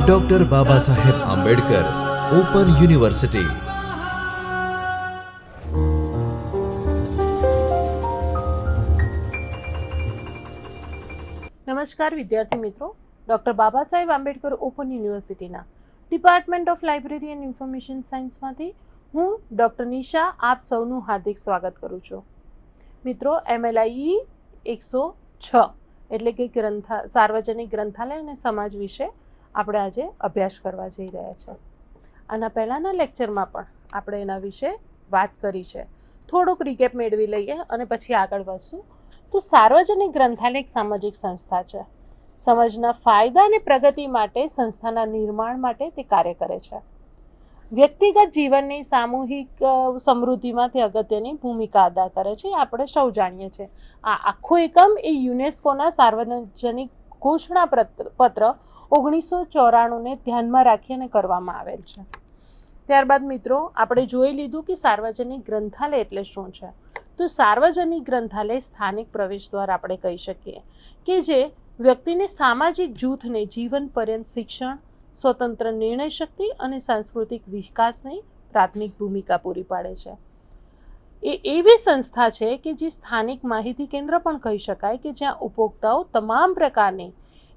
Doctor Baba Saheb Ambedkar open university. નમસ્કાર વિદ્યાર્થી મિત્રો, ડૉક્ટર બાબા સાહેબ આંબેડકર ઓપન યુનિવર્સિટીના department of library and information સાયન્સમાંથી હું ડૉક્ટર નિશા આપ સૌનું હાર્દિક સ્વાગત કરું છું. મિત્રો, MLIE 106 એટલે કે સાર્વજનિક ગ્રંથાલય અને સમાજ વિશે આપણે આજે અભ્યાસ કરવા જઈ રહ્યા છે. આના પહેલાંના લેક્ચરમાં પણ આપણે એના વિશે વાત કરી છે. થોડુંક રિકેપ મેળવી લઈએ અને પછી આગળ વધશું. તો સાર્વજનિક ગ્રંથાલય એક સામાજિક સંસ્થા છે. સમાજના ફાયદા અને પ્રગતિ માટે સંસ્થાના નિર્માણ માટે તે કાર્ય કરે છે. વ્યક્તિગત જીવનની સામૂહિક સમૃદ્ધિમાં તે અગત્યની ભૂમિકા અદા કરે છે. આપણે સૌ જાણીએ છીએ. આ આખો એકમ એ યુનેસ્કોના સાર્વજનિક ઘોષણા પત્ર 1994ને ધ્યાનમાં રાખીને કરવામાં આવેલ છે. ત્યારબાદ મિત્રો, આપણે જોઈ લીધું કે સાર્વજનિક ગ્રંથાલય એટલે શું છે. તો સાર્વજનિક ગ્રંથાલય સ્થાનિક પ્રવેશ દ્વાર આપણે કહી શકીએ કે જે વ્યક્તિને સામાજિક જૂથને જીવન પર્યંત શિક્ષણ, સ્વતંત્ર નિર્ણય શક્તિ અને સાંસ્કૃતિક વિકાસની પ્રાથમિક ભૂમિકા પૂરી પાડે છે. એ એવી સંસ્થા છે કે જે સ્થાનિક માહિતી કેન્દ્ર પણ કહી શકાય કે જ્યાં ઉપભોક્તાઓ તમામ પ્રકારની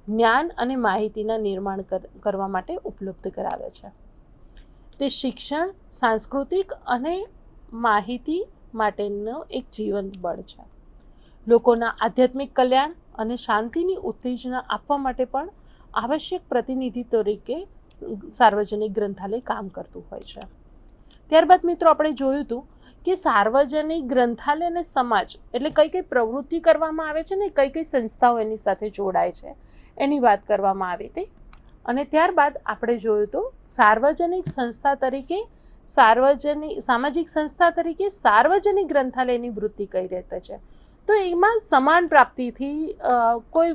જ્ઞાન અને માહિતીના નિર્માણ કરવા માટે ઉપલબ્ધ કરાવે છે. તે શિક્ષણ, સાંસ્કૃતિક અને માહિતી માટેનો એક જીવંત બળ છે. લોકોના આધ્યાત્મિક કલ્યાણ અને શાંતિની ઉત્તેજના આપવા માટે પણ આવશ્યક પ્રતિનિધિ તરીકે સાર્વજનિક ગ્રંથાલય કામ કરતું હોય છે. ત્યારબાદ મિત્રો, આપણે જોયું હતું કે સાર્વજનિક ગ્રંથાલય અને સમાજ એટલે કઈ કઈ પ્રવૃત્તિ કરવામાં આવે છે ને કઈ કઈ સંસ્થાઓ એની સાથે જોડાય છે એની વાત કરવામાં આવી હતી. અને ત્યારબાદ આપણે જોયું હતું સાર્વજનિક સંસ્થા તરીકે સામાજિક સંસ્થા તરીકે સાર્વજનિક ગ્રંથાલયની વૃત્તિ કઈ રીતે છે. તો એમાં સમાન પ્રાપ્તિથી કોઈ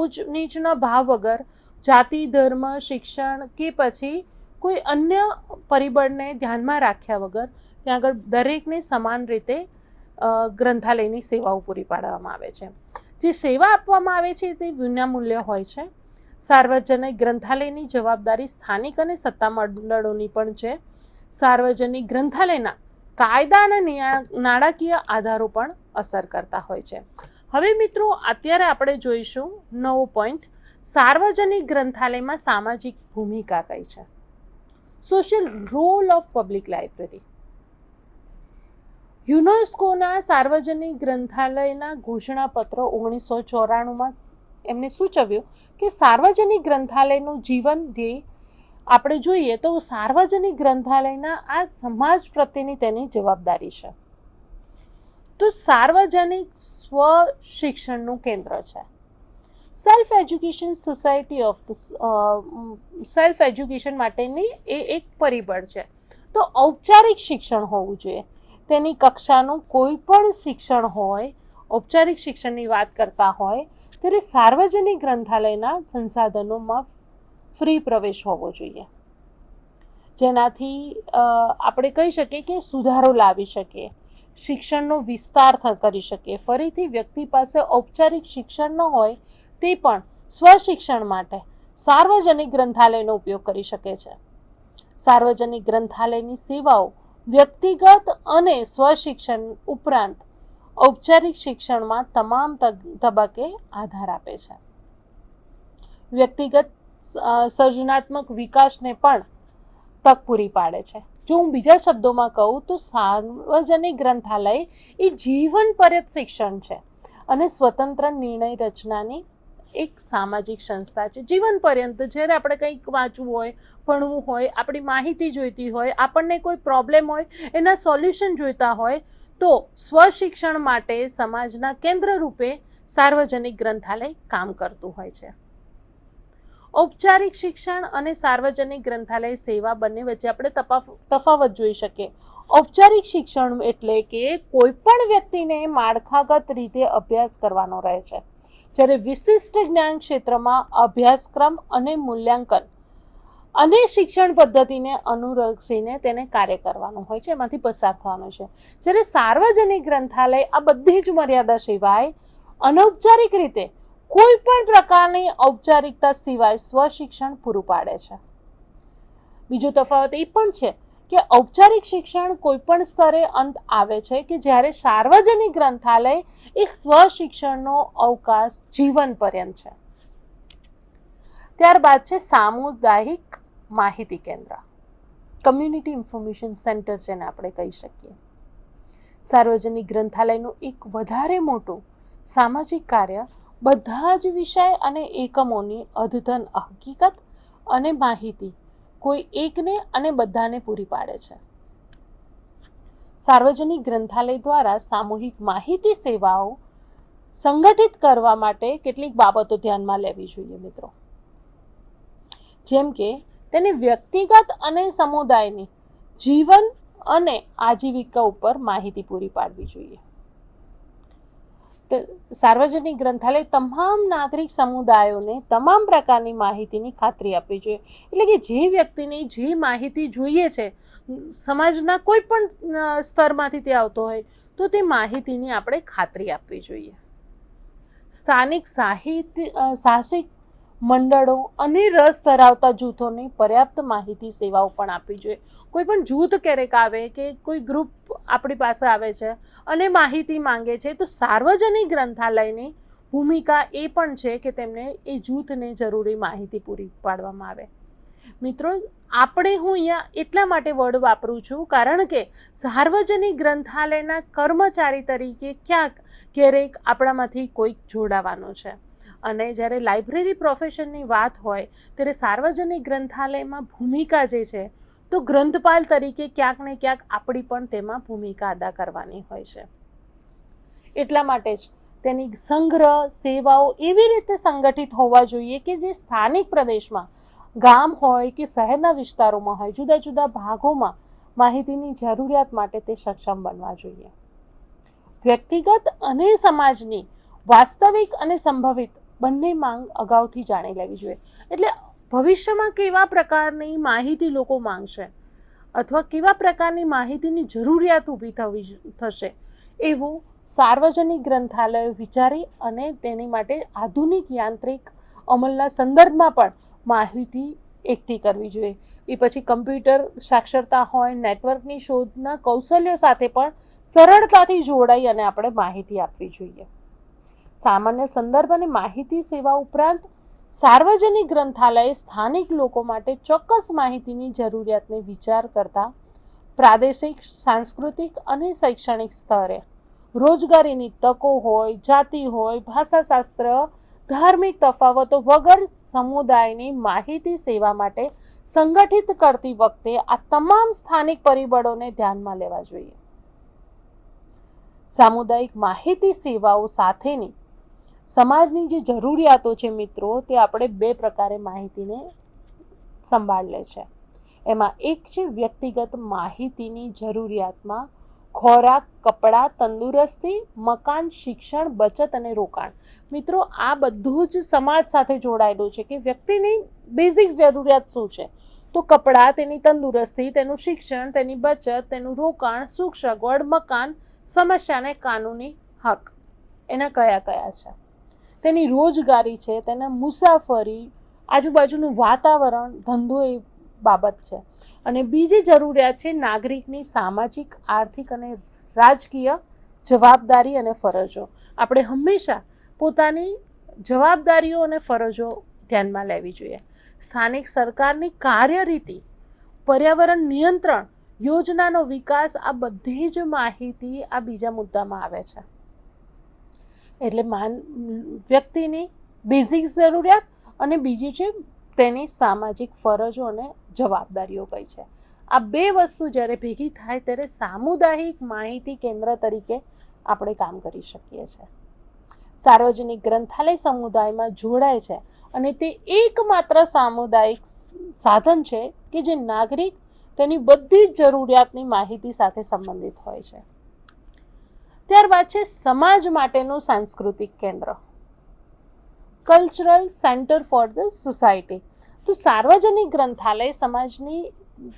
ઉચ્ચ નીચના ભાવ વગર જાતિ, ધર્મ, શિક્ષણ કે પછી કોઈ અન્ય પરિબળને ધ્યાનમાં રાખ્યા વગર ત્યાં આગળ દરેકને સમાન રીતે ગ્રંથાલયની સેવાઓ પૂરી પાડવામાં આવે છે. જે સેવા આપવામાં આવે છે તે વિનામૂલ્ય હોય છે. સાર્વજનિક ગ્રંથાલયની જવાબદારી સ્થાનિક અને સત્તામંડળોની પણ છે. સાર્વજનિક ગ્રંથાલયના કાયદા અને નાણાકીય આધારો પણ અસર કરતા હોય છે. હવે મિત્રો, અત્યારે આપણે જોઈશું નવો પોઈન્ટ, સાર્વજનિક ગ્રંથાલયમાં સામાજિક ભૂમિકા કઈ છે. Social role of public library. યુનેસ્કોના સાર્વજનિક ગ્રંથાલયના ઘોષણાપત્ર 1994માં એમને સૂચવ્યું કે સાર્વજનિક ગ્રંથાલયનું જીવન ધ્યેય આપણે જોઈએ તો સાર્વજનિક ગ્રંથાલયના આ સમાજ પ્રત્યેની તેની જવાબદારી છે. તો સાર્વજનિક સ્વ શિક્ષણનું કેન્દ્ર છે. Self education society self education માટેની એ એક પરિબળ છે. તો ઔપચારિક શિક્ષણ હોવું જોઈએ. તેની કક્ષાનું કોઈ પણ શિક્ષણ હોય, ઔપચારિક શિક્ષણની વાત કરતા હોય ત્યારે સાર્વજનિક ગ્રંથાલયના સંસાધનોમાં ફ્રી પ્રવેશ હોવો જોઈએ. જેનાથી આપણે કહી શકીએ કે સુધારો લાવી શકીએ, શિક્ષણનો વિસ્તાર કરી શકીએ. ફરીથી વ્યક્તિ પાસે ઔપચારિક શિક્ષણ ન હોય તે પણ સ્વશિક્ષણ માટે સાર્વજનિક ગ્રંથાલયનો ઉપયોગ કરી શકે છે. સાર્વજનિક ગ્રંથાલયની સેવાઓ વ્યક્તિગત અને સ્વશિક્ષણ ઉપરાંત ઔપચારિક શિક્ષણમાં તમામ તબક્કે આધાર આપે છે. વ્યક્તિગત સર્જનાત્મક વિકાસને પણ તક પૂરી પાડે છે. જો હું બીજા શબ્દોમાં કહું તો સાર્વજનિક ગ્રંથાલય એ જીવન પર્યંત શિક્ષણ છે અને સ્વતંત્ર નિર્ણય રચનાની એક સામાજિક સંસ્થા છે. જીવન પર્યંત જ્યારે આપણે કંઈક વાંચવું હોય, ભણવું હોય, આપણી માહિતી જોઈતી હોય, આપણને કોઈ પ્રોબ્લેમ હોય, એના સોલ્યુશન જોઈતા હોય તો સ્વશિક્ષણ માટે સમાજના કેન્દ્ર રૂપે સાર્વજનિક ગ્રંથાલય કામ કરતું હોય છે. ઔપચારિક શિક્ષણ અને સાર્વજનિક ગ્રંથાલય સેવા બંને વચ્ચે આપણે તફાવત જોઈ શકીએ. ઔપચારિક શિક્ષણ એટલે કે કોઈ પણ વ્યક્તિને માળખાગત રીતે અભ્યાસ કરવાનો રહે છે, જ્યારે વિશિષ્ટ જ્ઞાન ક્ષેત્રમાં અભ્યાસક્રમ અને મૂલ્યાંકન અને શિક્ષણ પદ્ધતિને અનુલક્ષીને તેને કાર્ય કરવાનું હોય છે, એમાંથી પસાર થવાનું છે. જ્યારે સાર્વજનિક ગ્રંથાલય આ બધી જ મર્યાદા સિવાય અનૌપચારિક રીતે કોઈ પણ પ્રકારની ઔપચારિકતા સિવાય સ્વશિક્ષણ પૂરું પાડે છે. બીજો તફાવત એ પણ છે કે ઔપચારિક શિક્ષણ કોઈ પણ સ્તરે અંત આવે છે કે જ્યારે સાર્વજનિક ગ્રંથાલય એ સ્વશિક્ષણનો અવકાશ જીવન પર્યંત છે. ત્યારબાદ છે સામુદાયિક માહિતી કેન્દ્ર, કમ્યુનિટી ઇન્ફોર્મેશન સેન્ટર જેને આપણે કહી શકીએ. સાર્વજનિક ગ્રંથાલયનું એક વધારે મોટું સામાજિક કાર્ય બધા જ વિષય અને એકમોની અદ્યતન હકીકત અને માહિતી કોઈ એકને અને બધાને પૂરી પાડે છે. સાર્વજનિક ગ્રંથાલય દ્વારા સામૂહિક માહિતી સેવાઓ સંગઠિત કરવા માટે કેટલીક બાબતો ધ્યાનમાં લેવી જોઈએ મિત્રો. જેમ કે તેને વ્યક્તિગત અને સમુદાયની જીવન અને આજીવિકા ઉપર માહિતી પૂરી પાડવી જોઈએ. સાર્વજનિક ગ્રંથાલય તમામ નાગરિક સમુદાયોને તમામ પ્રકારની માહિતીની ખાતરી આપવી જોઈએ. એટલે કે જે વ્યક્તિને જે માહિતી જોઈએ છે, સમાજના કોઈ પણ સ્તરમાંથી તે આવતો હોય તો તે માહિતીની આપણે ખાતરી આપવી જોઈએ. સ્થાનિક સાહસિક મંડળો અને રસ ધરાવતા જૂથોને પર્યાપ્ત માહિતી સેવાઓ પણ આપવી જોઈએ. કોઈ પણ જૂથ ક્યારેક આવે કે કોઈ ગ્રુપ આપણી પાસે આવે છે અને માહિતી માંગે છે તો સાર્વજનિક ગ્રંથાલયની ભૂમિકા એ પણ છે કે તેમને એ જૂથને જરૂરી માહિતી પૂરી પાડવામાં આવે. મિત્રો, હું અહીંયા એટલા માટે વર્ડ વાપરું છું કારણ કે સાર્વજનિક ગ્રંથાલયના કર્મચારી તરીકે ક્યારેક આપણામાંથી કોઈક જોડાવાનો છે અને જ્યારે લાઇબ્રેરી પ્રોફેશનની વાત હોય ત્યારે સાર્વજનિક ગ્રંથાલયમાં ભૂમિકા જે છે તો ગ્રંથપાલ તરીકે ક્યાંક ને ક્યાંક આપણી પણ તેમાં ભૂમિકા અદા કરવાની હોય છે. એટલા માટે જ તેની સંગ્રહ સેવાઓ એવી રીતે સંગઠિત હોવા જોઈએ કે જે સ્થાનિક પ્રદેશમાં, ગામ હોય કે શહેરના વિસ્તારોમાં હોય, જુદા જુદા ભાગોમાં માહિતીની જરૂરિયાત માટે તે સક્ષમ બનવા જોઈએ. વ્યક્તિગત અને સમાજની વાસ્તવિક અને સંભવિત બંને માંગ અગાઉથી જાણી લેવી જોઈએ. એટલે ભવિષ્યમાં કેવા પ્રકારની માહિતી લોકો માંગશે અથવા કેવા પ્રકારની માહિતીની જરૂરિયાત ઊભી થશે એવું સાર્વજનિક ગ્રંથાલયો વિચારી અને તેની માટે આધુનિક યાંત્રિક અમલના સંદર્ભમાં પણ માહિતી એકઠી કરવી જોઈએ. એ પછી કમ્પ્યુટર સાક્ષરતા હોય, નેટવર્કની શોધના કૌશલ્યો સાથે પણ સરળતાથી જોડાઈ અને આપણે માહિતી આપવી જોઈએ. સામાન્ય સંદર્ભ અને માહિતી સેવા ઉપરાંત સાર્વજનિક ગ્રંથાલય સ્થાનિક લોકો માટે ચોક્કસ માહિતીની જરૂરિયાતને વિચાર કરતા પ્રાદેશિક, સાંસ્કૃતિક અને શૈક્ષણિક સ્તરે રોજગારીની તકો હોય, જાતિ હોય, ભાષાશાસ્ત્ર, ધાર્મિક તફાવતો વગર સમુદાયની માહિતી સેવા માટે સંગઠિત કરતી વખતે આ તમામ સ્થાનિક પરિબળોને ધ્યાનમાં લેવા જોઈએ. સામુદાયિક માહિતી સેવાઓ સાથેની સમાજની જે જરૂરિયાતો છે મિત્રો, તે આપણે બે પ્રકારે માહિતીને સંભાળ લે છે. એમાં એક છે વ્યક્તિગત માહિતીની જરૂરિયાતમાં ખોરાક, કપડાં, તંદુરસ્તી, મકાન, શિક્ષણ, બચત અને રોકાણ. મિત્રો, આ બધું જ સમાજ સાથે જોડાયેલું છે કે વ્યક્તિની બેઝિક જરૂરિયાત શું છે. તો કપડાં, તેની તંદુરસ્તી, તેનું શિક્ષણ, તેની બચત, તેનું રોકાણ, સુખ સગવડ, મકાન, સમસ્યા અને કાનૂની હક એના કયા કયા છે. તેની રોજગારી છે, તેના મુસાફરી, આજુબાજુનું વાતાવરણ, ધંધો એ બાબત છે. અને બીજી જરૂરિયાત છે નાગરિકની સામાજિક, આર્થિક અને રાજકીય જવાબદારી અને ફરજો. આપણે હંમેશા પોતાની જવાબદારીઓ અને ફરજો ધ્યાનમાં લેવી જોઈએ. સ્થાનિક સરકારની કાર્યરીતિ, પર્યાવરણ નિયંત્રણ, યોજનાનો વિકાસ, આ બધી જ માહિતી આ બીજા મુદ્દામાં આવે છે. એટલે વ્યક્તિની બેઝિક જરૂરિયાત અને બીજી છે તેની સામાજિક ફરજો અને જવાબદારીઓ કઈ છે. આ બે વસ્તુ જ્યારે ભેગી થાય ત્યારે સામુદાયિક માહિતી કેન્દ્ર તરીકે આપણે કામ કરી શકીએ છીએ. સાર્વજનિક ગ્રંથાલય સમુદાયમાં જોડાય છે અને તે એકમાત્ર સામુદાયિક સાધન છે કે જે નાગરિક તેની બધી જ જરૂરિયાતની માહિતી સાથે સંબંધિત હોય છે. ત્યારબાદ છે સમાજ માટેનું સાંસ્કૃતિક કેન્દ્ર, cultural centre for the society. તો સાર્વજનિક ગ્રંથાલય સમાજની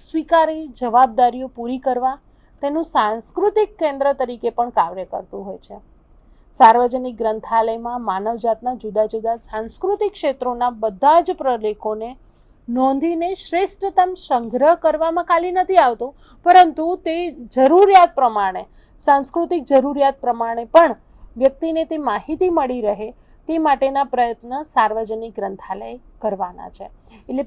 સ્વીકારી જવાબદારીઓ પૂરી કરવા તેનું સાંસ્કૃતિક કેન્દ્ર તરીકે પણ કાર્ય કરતું હોય છે. સાર્વજનિક ગ્રંથાલયમાં માનવજાતના જુદા જુદા સાંસ્કૃતિક ક્ષેત્રોના બધા જ પ્રલેખોને નોંધીને શ્રેષ્ઠતમ સંગ્રહ કરવામાં ખાલી નથી આવતો, પરંતુ તે જરૂરિયાત પ્રમાણે, સાંસ્કૃતિક જરૂરિયાત પ્રમાણે પણ વ્યક્તિને તે માહિતી મળી રહે તે માટેના પ્રયત્ન સાર્વજનિક ગ્રંથાલય કરવાના છે. એટલે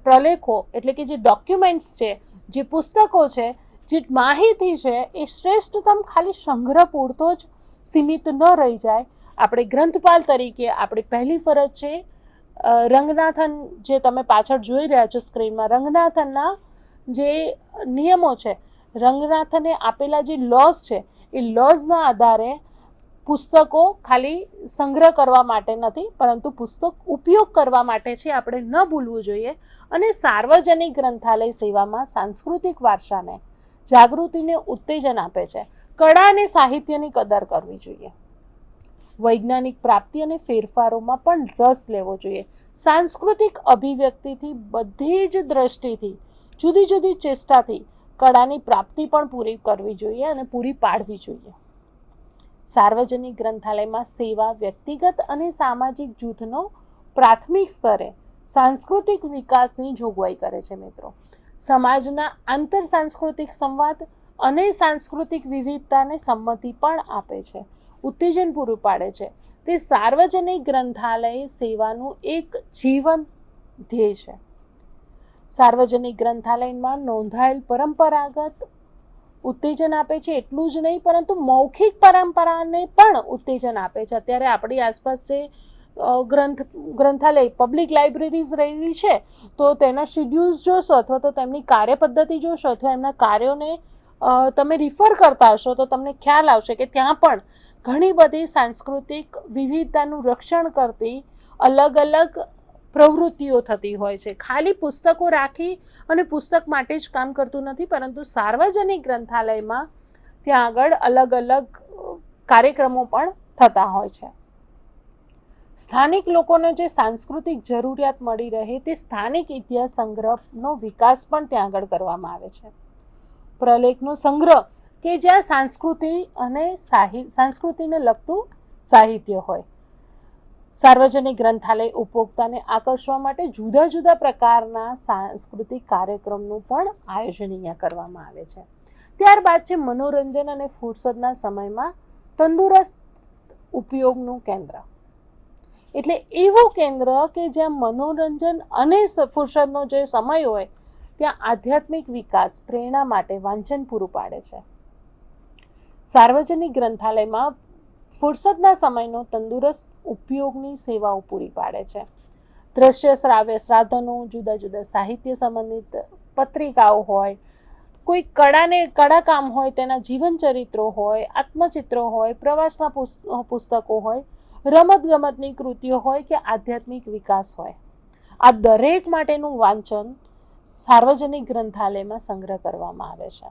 પ્રલેખો એટલે કે જે ડોક્યુમેન્ટ્સ છે, જે પુસ્તકો છે, જે માહિતી છે, એ શ્રેષ્ઠતમ ખાલી સંગ્રહ પૂરતો જ સીમિત ન રહી જાય. આપણે ગ્રંથપાલ તરીકે આપણી પહેલી ફરજ છે રંગનાથન, જે તમે પાછળ જોઈ રહ્યા છો સ્ક્રીનમાં, રંગનાથનના જે નિયમો છે, રંગનાથને આપેલા જે લોઝ છે, એ લોઝના આધારે પુસ્તકો ખાલી સંગ્રહ કરવા માટે નથી, પરંતુ પુસ્તક ઉપયોગ કરવા માટે છે, આપણે ન ભૂલવું જોઈએ. અને સાર્વજનિક ગ્રંથાલય સેવામાં સાંસ્કૃતિક વારસાને, જાગૃતિને ઉત્તેજન આપે છે. કળા અને સાહિત્યની કદર કરવી જોઈએ. વૈજ્ઞાનિક પ્રાપ્તિ અને ફેરફારોમાં પણ રસ લેવો જોઈએ. સાંસ્કૃતિક અભિવ્યક્તિથી બધી જ દ્રષ્ટિથી, જુદી જુદી ચેષ્ટાથી કળાની પ્રાપ્તિ પણ પૂરી કરવી જોઈએ અને પૂરી પાડવી જોઈએ. સાર્વજનિક ગ્રંથાલયમાં સેવા વ્યક્તિગત અને સામાજિક જૂથનો પ્રાથમિક સ્તરે સાંસ્કૃતિક વિકાસની જોગવાઈ કરે છે. મિત્રો, સમાજના આંતર સાંસ્કૃતિક સંવાદ અને સાંસ્કૃતિક વિવિધતાને સંમતિ પણ આપે છે, ઉત્તેજન પૂરું પાડે છે. તે સાર્વજનિક ગ્રંથાલય સેવાનું એક જીવન ધ્યેય છે. સાર્વજનિક ગ્રંથાલયમાં નોંધાયેલ પરંપરાગત ઉત્તેજન આપે છે. એટલું જ નહીં, પરંતુ મૌખિક પરંપરાને પણ ઉત્તેજન આપે છે. અત્યારે આપણી આસપાસ જે ગ્રંથાલય, પબ્લિક લાઇબ્રેરીઝ રહેલી છે, તો તેના શેડ્યુલ્સ જોશો અથવા તો તેમની કાર્યપદ્ધતિ જોશો અથવા એમના કાર્યોને તમે રિફર કરતા હશો તો તમને ખ્યાલ આવશે કે ત્યાં પણ ઘણી બધી સાંસ્કૃતિક વિવિધતાનું રક્ષણ કરતી અલગ અલગ પ્રવૃત્તિઓ થતી હોય છે. ખાલી પુસ્તકો રાખી અને પુસ્તક માટે જ કામ કરતું નથી, પરંતુ સાર્વજનિક ગ્રંથાલયમાં ત્યાં આગળ અલગ અલગ કાર્યક્રમો પણ થતા હોય છે. સ્થાનિક લોકોને જે સાંસ્કૃતિક જરૂરિયાત મળી રહે તે સ્થાનિક ઇતિહાસ સંગ્રહનો વિકાસ પણ ત્યાં આગળ કરવામાં આવે છે. પ્રલેખનો સંગ્રહ કે જ્યાં સંસ્કૃતિને લગતું સાહિત્ય હોય. સાર્વજનિક ગ્રંથાલય ઉપભોક્તાને આકર્ષવા માટે જુદા જુદા પ્રકારના સાંસ્કૃતિક કાર્યક્રમનું પણ આયોજન અહીંયા કરવામાં આવે છે. ત્યારબાદ છે મનોરંજન અને ફુરસદના સમયમાં તંદુરસ્ત ઉપયોગનું કેન્દ્ર. એટલે એવું કેન્દ્ર કે જ્યાં મનોરંજન અને ફુરસદનો જે સમય હોય ત્યાં આધ્યાત્મિક વિકાસ, પ્રેરણા માટે વાંચન પૂરું પાડે છે. સાર્વજનિક ગ્રંથાલયમાં ફુરસદના સમયનો તંદુરસ્ત ઉપયોગની સેવાઓ પૂરી પાડે છે. દ્રશ્ય શ્રાવ્ય સાધનો, જુદા જુદા સાહિત્ય સંબંધિત પત્રિકાઓ હોય, કોઈ કળાકામ હોય, તેના જીવન ચરિત્રો હોય, આત્મચિત્રો હોય, પ્રવાસના પુસ્તકો હોય, રમતગમતની કૃતિઓ હોય કે આધ્યાત્મિક વિકાસ હોય, આ દરેક માટેનું વાંચન સાર્વજનિક ગ્રંથાલયમાં સંગ્રહ કરવામાં આવે છે.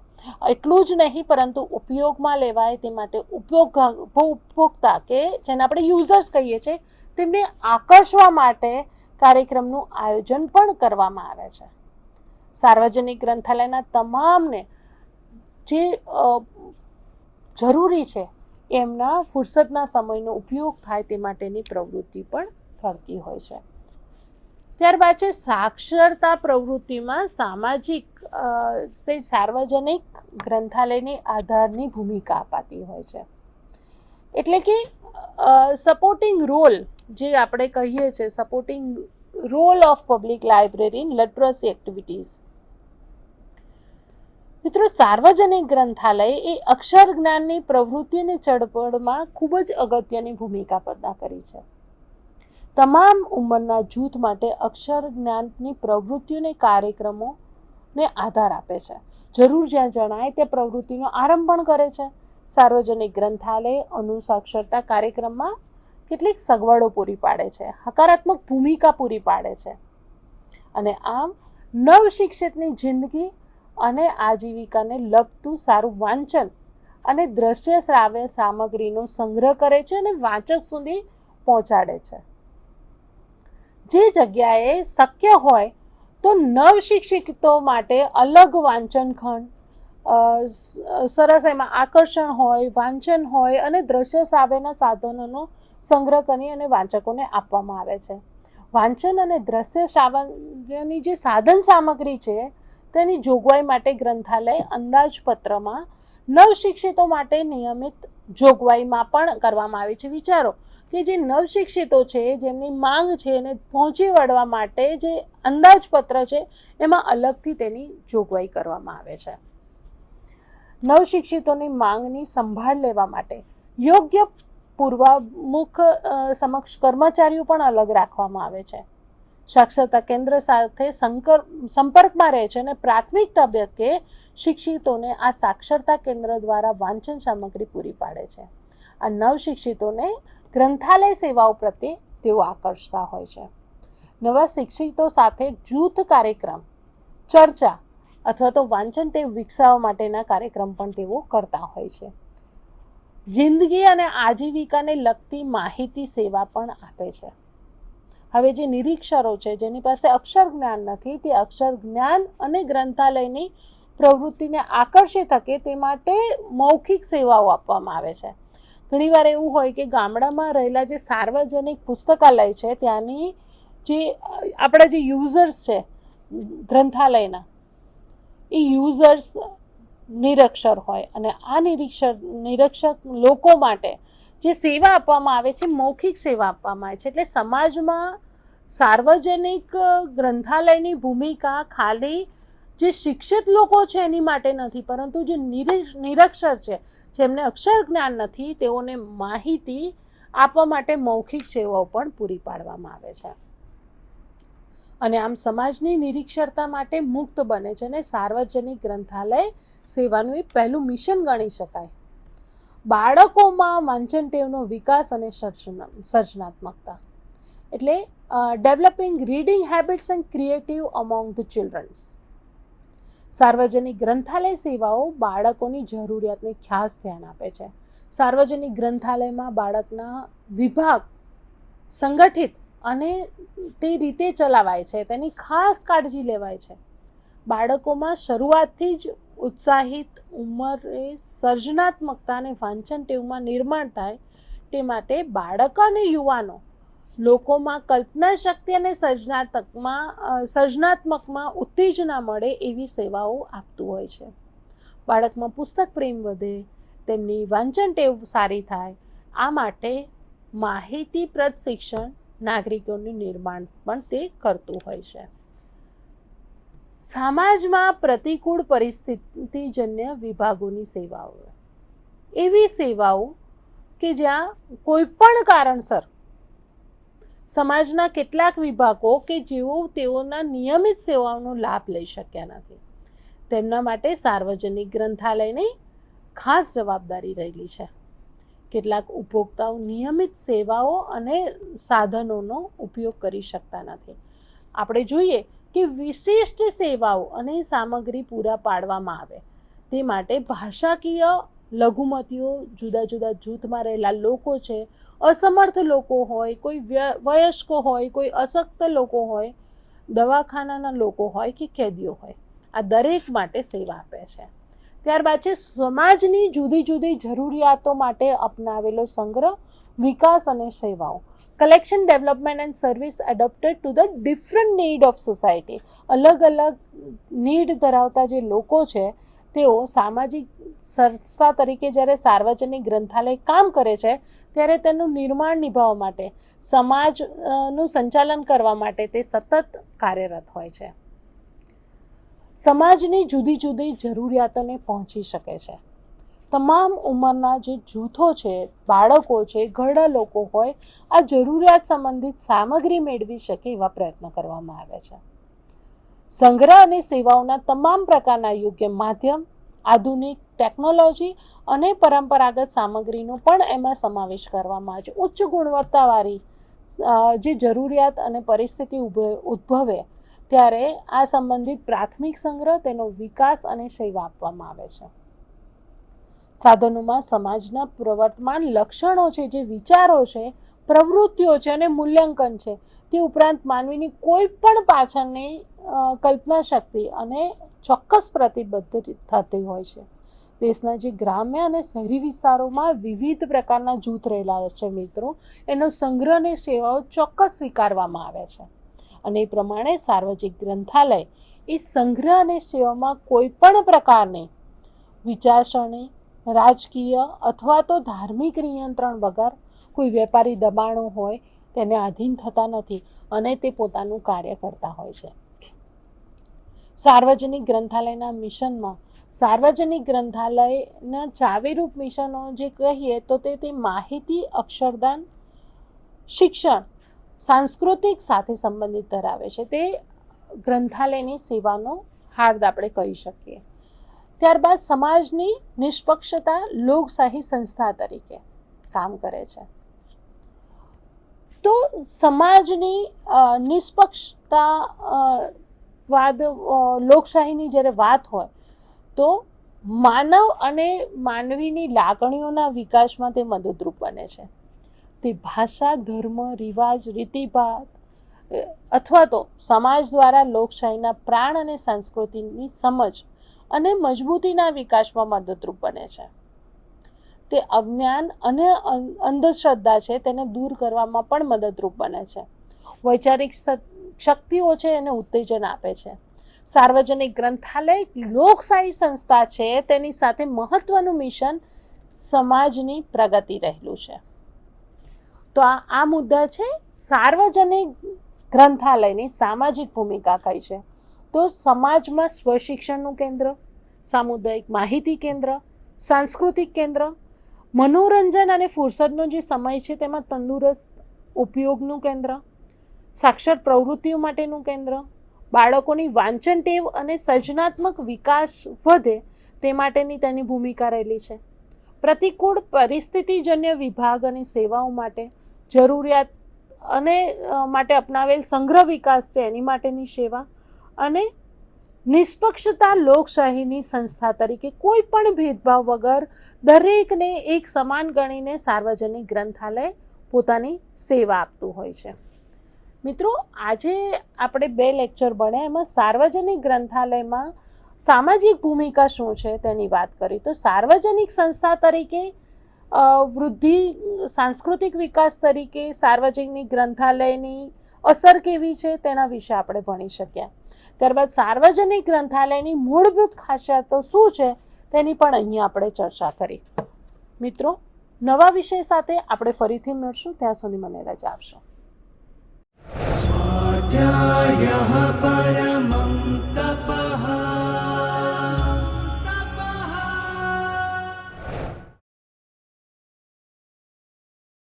એટલું જ નહીં, પરંતુ ઉપયોગમાં લેવાય તે માટે ઉપભોક્તા કે જેને આપણે યુઝર્સ કહીએ છીએ, તેમને આકર્ષવા માટે કાર્યક્રમનું આયોજન પણ કરવામાં આવે છે. સાર્વજનિક ગ્રંથાલયના તમામને જે જરૂરી છે એમના ફુરસદના સમયનો ઉપયોગ થાય તે માટેની પ્રવૃત્તિ પણ થતી હોય છે. ત્યારબાદ છે સાક્ષરતા પ્રવૃત્તિમાં સાર્વજનિક ગ્રંથાલયની આધારની ભૂમિકા અપાતી હોય છે. એટલે કે સપોર્ટિંગ રોલ, જે આપણે કહીએ છીએ, supporting role of public library in literacy activities. મિત્રો, સાર્વજનિક ગ્રંથાલય એ અક્ષર જ્ઞાનની પ્રવૃત્તિ અને ચળવળમાં ખૂબ જ અગત્યની ભૂમિકા અદા કરી છે. તમામ ઉંમરના જૂથ માટે અક્ષર જ્ઞાનની પ્રવૃત્તિઓને કાર્યક્રમોને આધાર આપે છે. જરૂર જ્યાં જણાય તે પ્રવૃત્તિનો આરંભ પણ કરે છે. સાર્વજનિક ગ્રંથાલય અનુસાક્ષરતા કાર્યક્રમમાં કેટલીક સગવડો પૂરી પાડે છે, હકારાત્મક ભૂમિકા પૂરી પાડે છે અને આમ નવશિક્ષિતની જિંદગી અને આજીવિકાને લગતું સારું વાંચન અને દ્રશ્ય શ્રાવ્ય સામગ્રીનો સંગ્રહ કરે છે અને વાંચક સુધી પહોંચાડે છે. જે જગ્યાએ શક્ય હોય તો નવશિક્ષિતો માટે અલગ વાંચન ખંડ સરસ એમાં આકર્ષણ હોય, વાંચન હોય અને દ્રશ્ય સાવેના સાધનોનો સંગ્રહ કરી અને વાંચકોને આપવામાં આવે છે. વાંચન અને દ્રશ્ય શ્રાવ્યની જે સાધન સામગ્રી છે તેની જોગવાઈ માટે ગ્રંથાલય અંદાજપત્રમાં નવશિક્ષિતો માટે નિયમિત જોગવાઈમાં પણ કરવામાં આવી છે. વિચારો કે જે નવશિક્ષિતો છે, જેમની માંગ છે એને પહોંચી વળવા માટે જે અંદાજપત્ર છે એમાં અલગથી તેની જોગવાઈ કરવામાં આવે છે. નવશિક્ષિતોની માંગની સંભાળ લેવા માટે યોગ્ય પૂર્વામુખ સમક્ષ કર્મચારીઓ પણ અલગ રાખવામાં આવે છે. સાક્ષરતા કેન્દ્ર સાથે સંપર્કમાં રહે છે અને પ્રાથમિક તબક્કે શિક્ષિતોને આ સાક્ષરતા કેન્દ્ર દ્વારા વાંચન સામગ્રી પૂરી પાડે છે. આ નવશિક્ષિતોને ગ્રંથાલય સેવાઓ પ્રત્યે તેઓ આકર્ષતા હોય છે. નવા શિક્ષિતો સાથે જૂથ કાર્યક્રમ, ચર્ચા અથવા તો વાંચન ટેવ વિકસાવવા માટેના કાર્યક્રમ પણ તેઓ કરતા હોય છે. જિંદગી અને આજીવિકાને લગતી માહિતી સેવા પણ આપે છે. હવે જે નિરીક્ષરો છે, જેની પાસે અક્ષર જ્ઞાન નથી, તે અક્ષર જ્ઞાન અને ગ્રંથાલયની પ્રવૃત્તિને આકર્ષી શકે તે માટે મૌખિક સેવાઓ આપવામાં આવે છે. ઘણીવાર એવું હોય કે ગામડામાં રહેલા જે સાર્વજનિક પુસ્તકાલય છે ત્યાંની જે આપણા જે યુઝર્સ છે ગ્રંથાલયના, એ યુઝર્સ નિરક્ષર હોય અને આ નિરક્ષર લોકો માટે જે સેવા આપવામાં આવે છે, મૌખિક સેવા આપવામાં આવે છે. એટલે સમાજમાં સાર્વજનિક ગ્રંથાલયની ભૂમિકા ખાલી જે શિક્ષિત લોકો છે એની માટે નથી, પરંતુ જે નિરક્ષર છે, જેમને અક્ષર જ્ઞાન નથી, તેઓને માહિતી આપવા માટે મૌખિક સેવાઓ પણ પૂરી પાડવામાં આવે છે. અને આમ સમાજની નિરીક્ષરતા માટે મુક્ત બને છે અને સાર્વજનિક ગ્રંથાલય સેવાનું એ પહેલું મિશન ગણી શકાય. બાળકોમાં વાંચન ટેવનો વિકાસ અને સર્જનાત્મકતા, એટલે developing reading habits and creative among the children's. સાર્વજનિક ગ્રંથાલય સેવાઓ બાળકોની જરૂરિયાતને ખાસ ધ્યાન આપે છે. સાર્વજનિક ગ્રંથાલયમાં બાળકના વિભાગ સંગઠિત અને તે રીતે ચલાવાય છે, તેની ખાસ કાળજી લેવાય છે. બાળકોમાં શરૂઆતથી જ ઉત્સાહિત ઉંમરે સર્જનાત્મકતા અને વાંચન ટેવમાં નિર્માણ થાય તે માટે બાળક અને યુવાનો લોકોમાં કલ્પના શક્તિ અને સર્જનાત્મકમાં ઉત્તેજના મળે એવી સેવાઓ આપતું હોય છે. બાળકમાં પુસ્તક પ્રેમ વધે, તેમની વાંચન ટેવ સારી થાય, આ માટે માહિતીપ્રદ શિક્ષણ નાગરિકોનું નિર્માણ પણ તે કરતું હોય છે. સમાજમાં પ્રતિકૂળ પરિસ્થિતિજન્ય વિભાગોની સેવાઓ, એવી સેવાઓ કે જ્યાં કોઈ પણ કારણસર સમાજના કેટલાક વિભાગો કે જેઓ તેઓના નિયમિત સેવાઓનો લાભ લઈ શક્યા નથી, તેમના માટે સાર્વજનિક ગ્રંથાલયની ખાસ જવાબદારી રહેલી છે. કેટલાક ઉપભોક્તાઓ નિયમિત સેવાઓ અને સાધનોનો ઉપયોગ કરી શકતા નથી. આપણે જોઈએ કે વિશિષ્ટ સેવાઓ અને સામગ્રી પૂરા પાડવામાં આવે તે માટે ભાષાકીય લઘુમતીઓ, જુદા જુદા જૂથમાં રહેલા લોકો છે, અસમર્થ લોકો હોય, કોઈ વયસ્કો હોય, કોઈ અશક્ત લોકો હોય, દવાખાનાના લોકો હોય કે કેદીઓ હોય, આ દરેક માટે સેવા આપે છે. ત્યારબાદ છે સમાજની જુદી જુદી જરૂરિયાતો માટે અપનાવેલો સંગ્રહ, વિકાસ અને સેવાઓ. Collection, development and service adopted to the different need of society. અલગ અલગ નીડ ધરાવતા જે લોકો છે તેઓ સામાજિક સંસ્થા તરીકે જ્યારે સાર્વજનિક ગ્રંથાલય કામ કરે છે ત્યારે તેનું નિર્માણ નિભાવવા માટે, સમાજનું સંચાલન કરવા માટે તે સતત કાર્યરત હોય છે. સમાજની જુદી જુદી જરૂરિયાતોને પહોંચી શકે છે. તમામ ઉંમરના જે જૂથો છે, બાળકો છે, ઘરડા લોકો હોય, આ જરૂરિયાત સંબંધિત સામગ્રી મેળવી શકે એવા પ્રયત્ન કરવામાં આવે છે. સંગ્રહ અને સેવાઓના તમામ પ્રકારના યોગ્ય માધ્યમ, આધુનિક ટેકનોલોજી અને પરંપરાગત સામગ્રીનો પણ એમાં સમાવેશ કરવામાં આવે છે. ઉચ્ચ ગુણવત્તાવાળી જે જરૂરિયાત અને પરિસ્થિતિ ઉદ્ભવે ત્યારે આ સંબંધિત પ્રાથમિક સંગ્રહ, તેનો વિકાસ અને સેવા આપવામાં આવે છે. સાધનોમાં સમાજના પ્રવર્તમાન લક્ષણો છે, જે વિચારો છે, પ્રવૃત્તિઓ છે અને મૂલ્યાંકન છે, તે ઉપરાંત માનવીની કોઈ પણ પાછળની કલ્પના શક્તિ અને ચોક્કસ પ્રતિબદ્ધ થતી હોય છે. દેશના જે ગ્રામ્ય અને શહેરી વિસ્તારોમાં વિવિધ પ્રકારના જૂથ રહેલા છે મિત્રો, એનો સંગ્રહ અને સેવાઓ ચોક્કસ સ્વીકારવામાં આવે છે. અને એ પ્રમાણે સાર્વજનિક ગ્રંથાલય એ સંગ્રહ અને સેવામાં કોઈ પણ પ્રકારની વિચારસરણી, રાજકીય અથવા તો ધાર્મિક નિયંત્રણ વગર, કોઈ વેપારી દબાણો હોય તેને આધીન થતા નથી અને તે પોતાનું કાર્ય કરતા હોય છે. સાર્વજનિક ગ્રંથાલયના મિશનમાં સાર્વજનિક ગ્રંથાલયના ચાવીરૂપ મિશનો જે કહીએ તો તે માહિતી, અક્ષરદાન, શિક્ષણ, સાંસ્કૃતિક સાથે સંબંધિત ધરાવે છે. તે ગ્રંથાલયની સેવાનો હાર્દ આપણે કહી શકીએ. ત્યારબાદ સમાજની નિષ્પક્ષતા લોકશાહી સંસ્થા તરીકે કામ કરે છે. તો સમાજની નિષ્પક્ષતા લોકશાહીની જ્યારે વાત હોય તો માનવ અને માનવીની લાગણીઓના વિકાસમાં તે મદદરૂપ બને છે. તે ભાષા, ધર્મ, રિવાજ, રીતિભાત અથવા તો સમાજ દ્વારા લોકશાહીના પ્રાણ અને સંસ્કૃતિની સમજ અને મજબૂતીના વિકાસમાં મદદરૂપ બને છે. તે અજ્ઞાન અને અંધશ્રદ્ધા છે તેને દૂર કરવામાં પણ મદદરૂપ બને છે. વૈચારિક શક્તિઓ છે એને ઉત્તેજન આપે છે. સાર્વજનિક ગ્રંથાલય લોકશાહી સંસ્થા છે, તેની સાથે મહત્વનું મિશન સમાજની પ્રગતિ રહેલું છે. તો આ મુદ્દા છે સાર્વજનિક ગ્રંથાલયની સામાજિક ભૂમિકા કઈ છે. તો સમાજમાં સ્વશિક્ષણનું કેન્દ્ર, સામુદાયિક માહિતી કેન્દ્ર, સાંસ્કૃતિક કેન્દ્ર, મનોરંજન અને ફુરસદનો જે સમય છે તેમાં તંદુરસ્ત ઉપયોગનું કેન્દ્ર, સાક્ષર પ્રવૃત્તિઓ માટેનું કેન્દ્ર, બાળકોની વાંચન ટેવ અને સર્જનાત્મક વિકાસ વધે તે માટેની તેની ભૂમિકા રહેલી છે. પ્રતિકૂળ પરિસ્થિતિજન્ય વિભાગ અને સેવાઓ માટે જરૂરિયાત અને માટે અપનાવેલ સંગ્રહ વિકાસ છે એની માટેની સેવા, અને નિષ્પક્ષતા લોકશાહીની સંસ્થા તરીકે કોઈ પણ ભેદભાવ વગર દરેકને એક સમાન ગણીને સાર્વજનિક ગ્રંથાલય પોતાની સેવા આપતું હોય છે. મિત્રો, આજે આપણે 2 લેક્ચર ભણ્યા, એમાં સાર્વજનિક ગ્રંથાલયમાં સામાજિક ભૂમિકા શું છે તેની વાત કરી. તો સાર્વજનિક સંસ્થા તરીકે વૃદ્ધિ, સાંસ્કૃતિક વિકાસ તરીકે સાર્વજનિક ગ્રંથાલયની અસર કેવી છે તેના વિશે આપણે ભણી શક્યા. ત્યારબાદ સાર્વજનિક ગ્રંથાલયની મૂળભૂત ખાસિયતો શું છે તેની પણ અહીંયા આપણે ચર્ચા કરી. મિત્રો, નવા વિષય સાથે આપણે ફરીથી મળશું. ત્યાં સુધી મને રજા આપશો. स्वाध्यायः परमः